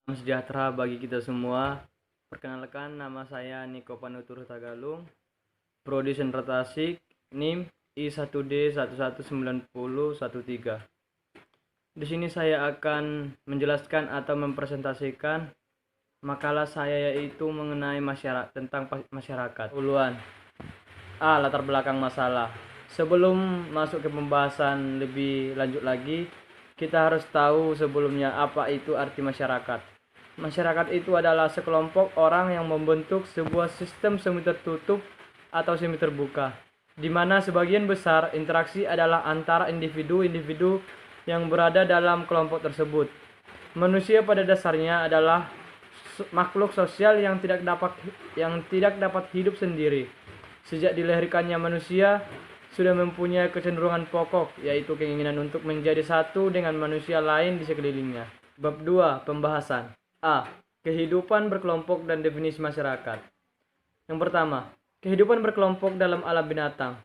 Salam sejahtera bagi kita semua. Perkenalkan, nama saya Niko Panutur Tagalung, Prodi Sentra Tasik, NIM I1D119013. Di sini saya akan menjelaskan atau mempresentasikan makalah saya, yaitu mengenai masyarakat. Uluan A. Latar belakang masalah. Sebelum masuk ke pembahasan lebih lanjut lagi, kita harus tahu sebelumnya apa itu arti masyarakat. Masyarakat itu adalah sekelompok orang yang membentuk sebuah sistem semi tertutup atau semi terbuka, di mana sebagian besar interaksi adalah antara individu-individu yang berada dalam kelompok tersebut. Manusia pada dasarnya adalah makhluk sosial yang tidak dapat hidup sendiri. Sejak dilahirkannya manusia sudah mempunyai kecenderungan pokok, yaitu keinginan untuk menjadi satu dengan manusia lain di sekelilingnya. Bab 2. Pembahasan. A. Kehidupan berkelompok dan definisi masyarakat. Yang pertama, kehidupan berkelompok dalam alam binatang.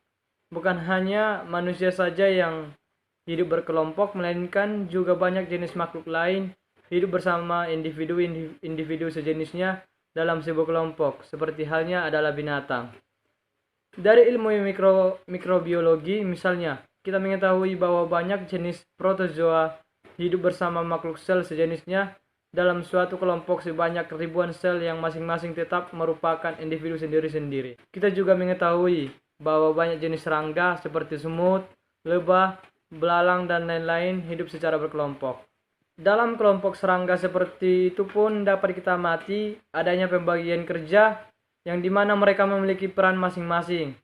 Bukan hanya manusia saja yang hidup berkelompok, melainkan juga banyak jenis makhluk lain hidup bersama individu sejenisnya dalam sebuah kelompok, seperti halnya adalah binatang. Dari ilmu mikrobiologi misalnya, kita mengetahui bahwa banyak jenis protozoa hidup bersama makhluk sel sejenisnya dalam suatu kelompok sebanyak ribuan sel yang masing-masing tetap merupakan individu sendiri-sendiri. Kita juga mengetahui bahwa banyak jenis serangga seperti semut, lebah, belalang, dan lain-lain hidup secara berkelompok. Dalam kelompok serangga seperti itu pun dapat kita amati adanya pembagian kerja yang dimana mereka memiliki peran masing-masing.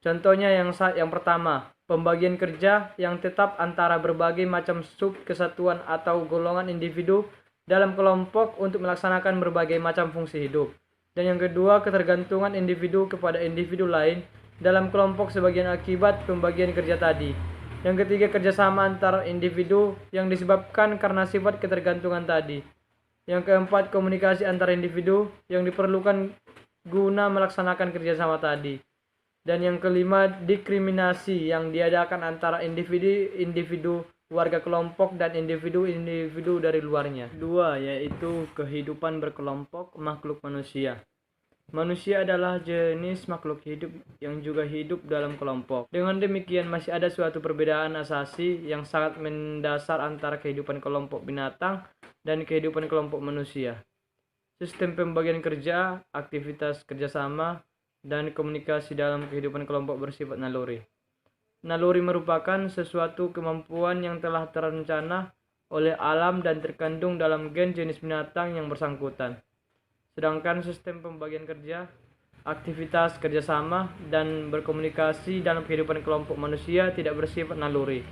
Contohnya yang pertama, pembagian kerja yang tetap antara berbagai macam sub kesatuan atau golongan individu dalam kelompok untuk melaksanakan berbagai macam fungsi hidup. Dan yang kedua, ketergantungan individu kepada individu lain dalam kelompok sebagian akibat pembagian kerja tadi. Yang ketiga, kerjasama antar individu yang disebabkan karena sifat ketergantungan tadi. Yang keempat, komunikasi antar individu yang diperlukan guna melaksanakan kerjasama tadi. Dan yang kelima, diskriminasi yang diadakan antara individu warga kelompok dan individu dari luarnya. Dua, yaitu kehidupan berkelompok makhluk manusia. Manusia adalah jenis makhluk hidup yang juga hidup dalam kelompok. Dengan demikian masih ada suatu perbedaan asasi yang sangat mendasar antara kehidupan kelompok binatang dan kehidupan kelompok manusia. Sistem pembagian kerja, aktivitas kerjasama, dan komunikasi dalam kehidupan kelompok bersifat naluri. Naluri merupakan sesuatu kemampuan yang telah terencana oleh alam dan terkandung dalam gen jenis binatang yang bersangkutan. Sedangkan sistem pembagian kerja, aktivitas kerjasama, dan berkomunikasi dalam kehidupan kelompok manusia tidak bersifat naluri.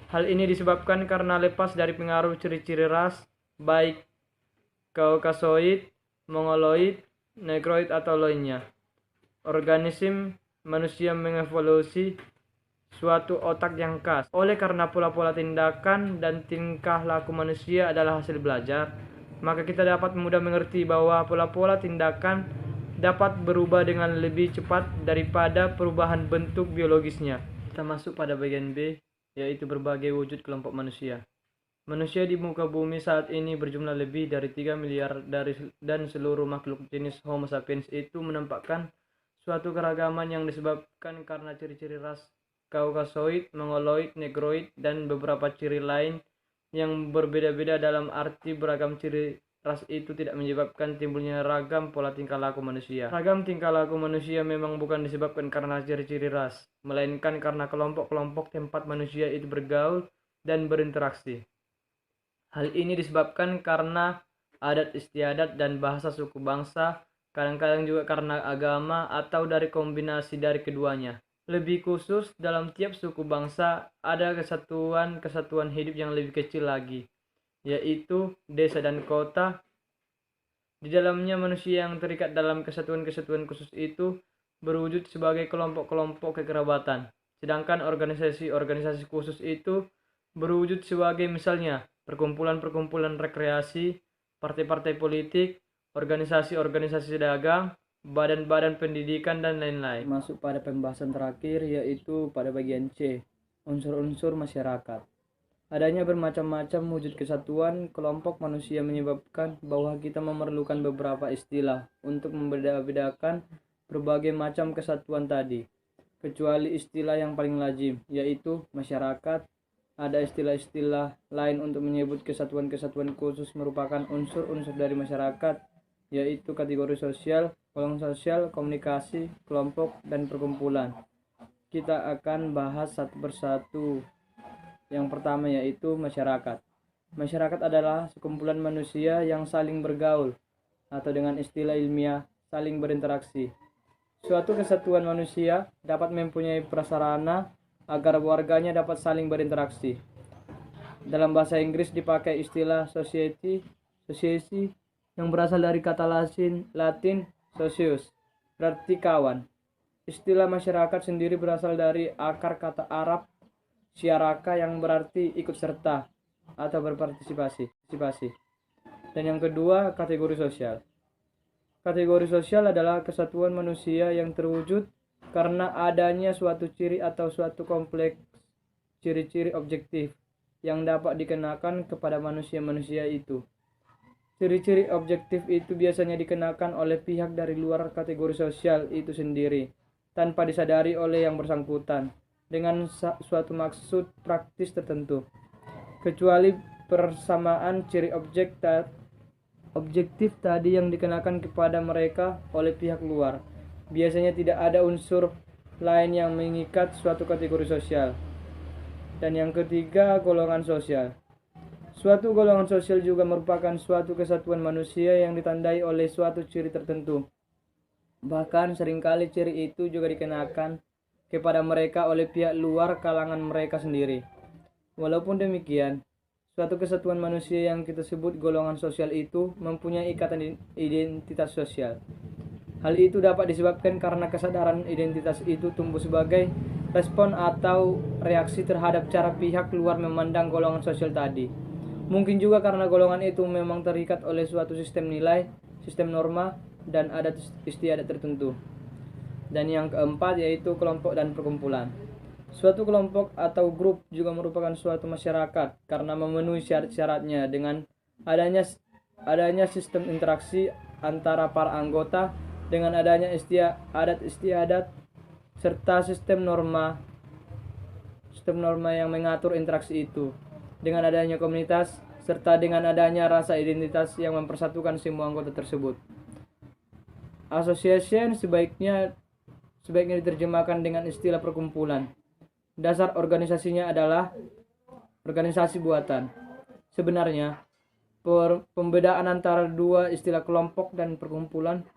Hal ini disebabkan karena lepas dari pengaruh ciri-ciri ras, baik Kaukasoid, Mongoloid, Negroid, atau lainnya. Organisme manusia mengevolusi suatu otak yang khas. Oleh karena pola-pola tindakan dan tingkah laku manusia adalah hasil belajar, maka kita dapat mudah mengerti bahwa pola-pola tindakan dapat berubah dengan lebih cepat daripada perubahan bentuk biologisnya. Kita masuk pada bagian B, yaitu berbagai wujud kelompok manusia. Manusia di muka bumi saat ini berjumlah lebih dari 3 miliar dan seluruh makhluk jenis Homo sapiens itu menampakkan suatu keragaman yang disebabkan karena ciri-ciri ras Kaukasoid, Mongoloid, Negroid, dan beberapa ciri lain yang berbeda-beda. Dalam arti beragam ciri ras itu tidak menyebabkan timbulnya ragam pola tingkah laku manusia. Ragam tingkah laku manusia memang bukan disebabkan karena ciri-ciri ras, melainkan karena kelompok-kelompok tempat manusia itu bergaul dan berinteraksi. Hal ini disebabkan karena adat istiadat dan bahasa suku bangsa, kadang-kadang juga karena agama atau dari kombinasi dari keduanya. Lebih khusus, dalam tiap suku bangsa ada kesatuan hidup yang lebih kecil lagi, yaitu desa dan kota. Di dalamnya manusia yang terikat dalam kesatuan-kesatuan khusus itu berwujud sebagai kelompok-kelompok kekerabatan. Sedangkan organisasi-organisasi khusus itu berwujud sebagai misalnya perkumpulan-perkumpulan rekreasi, partai-partai politik, organisasi-organisasi dagang, badan-badan pendidikan, dan lain-lain. Masuk pada pembahasan terakhir, yaitu pada bagian C, unsur-unsur masyarakat. Adanya bermacam-macam wujud kesatuan kelompok manusia menyebabkan bahwa kita memerlukan beberapa istilah untuk membeda-bedakan berbagai macam kesatuan tadi. Kecuali istilah yang paling lazim, yaitu masyarakat. Ada istilah-istilah lain untuk menyebut kesatuan-kesatuan khusus merupakan unsur-unsur dari masyarakat, yaitu kategori sosial, golongan sosial, komunikasi, kelompok, dan perkumpulan. Kita akan bahas satu persatu. Yang pertama yaitu masyarakat. Masyarakat adalah sekumpulan manusia yang saling bergaul, atau dengan istilah ilmiah, saling berinteraksi. Suatu kesatuan manusia dapat mempunyai prasarana agar warganya dapat saling berinteraksi. Dalam bahasa Inggris dipakai istilah society yang berasal dari kata Latin socius, berarti kawan. Istilah masyarakat sendiri berasal dari akar kata Arab syaraka yang berarti ikut serta atau berpartisipasi. Dan yang kedua, kategori sosial. Kategori sosial adalah kesatuan manusia yang terwujud karena adanya suatu ciri atau suatu kompleks ciri-ciri objektif yang dapat dikenakan kepada manusia-manusia itu. Ciri-ciri objektif itu biasanya dikenakan oleh pihak dari luar kategori sosial itu sendiri, tanpa disadari oleh yang bersangkutan, dengan suatu maksud praktis tertentu. Kecuali persamaan ciri objektif tadi yang dikenakan kepada mereka oleh pihak luar, biasanya tidak ada unsur lain yang mengikat suatu kategori sosial. Dan yang ketiga, golongan sosial. Suatu golongan sosial juga merupakan suatu kesatuan manusia yang ditandai oleh suatu ciri tertentu. Bahkan seringkali ciri itu juga dikenakan kepada mereka oleh pihak luar kalangan mereka sendiri. Walaupun demikian, suatu kesatuan manusia yang kita sebut golongan sosial itu mempunyai ikatan identitas sosial. Hal itu dapat disebabkan karena kesadaran identitas itu tumbuh sebagai respon atau reaksi terhadap cara pihak luar memandang golongan sosial tadi. Mungkin juga karena golongan itu memang terikat oleh suatu sistem nilai, sistem norma, dan adat istiadat tertentu. Dan yang keempat yaitu kelompok dan perkumpulan. Suatu kelompok atau grup juga merupakan suatu masyarakat karena memenuhi syarat-syaratnya dengan adanya sistem interaksi antara para anggota, dengan adanya adat istiadat serta sistem norma yang mengatur interaksi itu, dengan adanya komunitas serta dengan adanya rasa identitas yang mempersatukan semua anggota tersebut. Association sebaiknya diterjemahkan dengan istilah perkumpulan. Dasar organisasinya adalah organisasi buatan. Sebenarnya, pembedaan antara dua istilah kelompok dan perkumpulan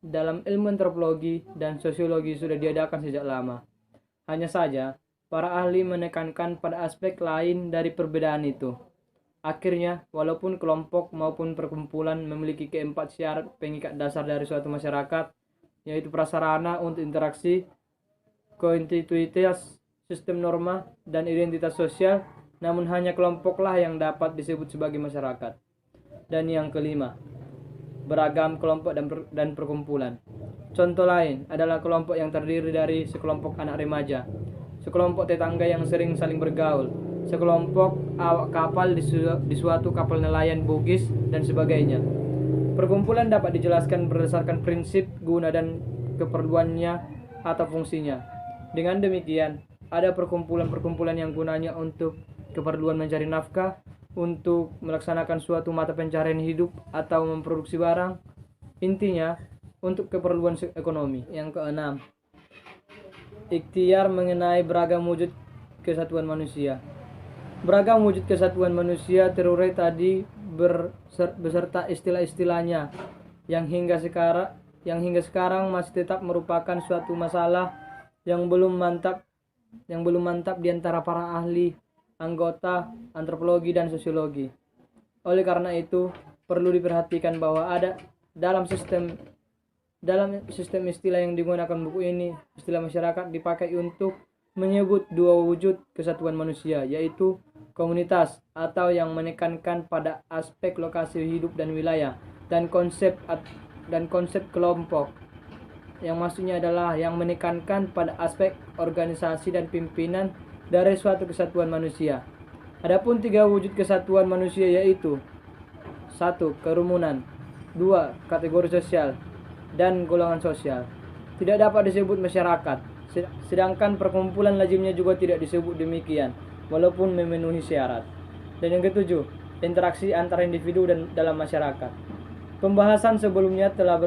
dalam ilmu antropologi dan sosiologi sudah diadakan sejak lama. Hanya saja, para ahli menekankan pada aspek lain dari perbedaan itu. Akhirnya, walaupun kelompok maupun perkumpulan memiliki keempat syarat pengikat dasar dari suatu masyarakat, yaitu prasarana untuk interaksi, konstituitas, sistem norma, dan identitas sosial, namun hanya kelompoklah yang dapat disebut sebagai masyarakat. Dan yang kelima, beragam kelompok dan perkumpulan. Contoh lain adalah kelompok yang terdiri dari sekelompok anak remaja, sekelompok tetangga yang sering saling bergaul, sekelompok awak kapal di suatu kapal nelayan Bugis, dan sebagainya. Perkumpulan dapat dijelaskan berdasarkan prinsip, guna, dan keperluannya atau fungsinya. Dengan demikian, ada perkumpulan-perkumpulan yang gunanya untuk keperluan mencari nafkah, untuk melaksanakan suatu mata pencarian hidup atau memproduksi barang. Intinya, untuk keperluan ekonomi. Yang keenam, ikhtiar mengenai beragam wujud kesatuan manusia. Beragam wujud kesatuan manusia terurai tadi beserta istilah-istilahnya yang hingga sekarang masih tetap merupakan suatu masalah yang belum mantap di antara para ahli, anggota antropologi dan sosiologi. Oleh karena itu, perlu diperhatikan bahwa ada dalam sistem istilah yang digunakan buku ini, istilah masyarakat dipakai untuk menyebut dua wujud kesatuan manusia, yaitu komunitas atau yang menekankan pada aspek lokasi hidup dan wilayah, dan konsep kelompok yang maksudnya adalah yang menekankan pada aspek organisasi dan pimpinan dari suatu kesatuan manusia. Adapun 3 wujud kesatuan manusia yaitu 1. Kerumunan, 2. Kategori sosial, dan golongan sosial tidak dapat disebut masyarakat, sedangkan perkumpulan lazimnya juga tidak disebut demikian walaupun memenuhi syarat. Dan yang ketujuh, interaksi antara individu dan dalam masyarakat. Pembahasan sebelumnya telah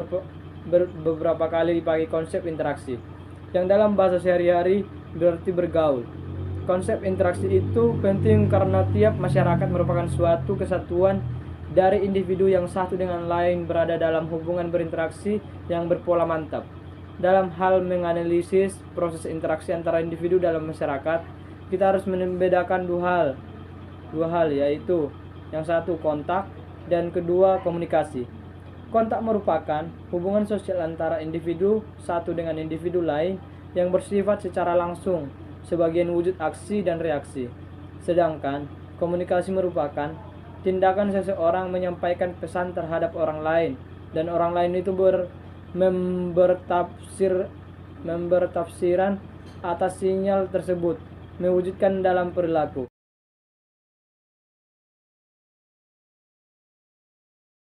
beberapa kali dipakai konsep interaksi, yang dalam bahasa sehari-hari berarti bergaul. Konsep interaksi itu penting karena tiap masyarakat merupakan suatu kesatuan dari individu yang satu dengan lain berada dalam hubungan berinteraksi yang berpola mantap. Dalam hal menganalisis proses interaksi antara individu dalam masyarakat, kita harus membedakan dua hal yaitu yang satu kontak dan kedua komunikasi. Kontak merupakan hubungan sosial antara individu satu dengan individu lain yang bersifat secara langsung, sebagian wujud aksi dan reaksi. Sedangkan komunikasi merupakan tindakan seseorang menyampaikan pesan terhadap orang lain dan orang lain itu membertafsiran atas sinyal tersebut, mewujudkan dalam perilaku.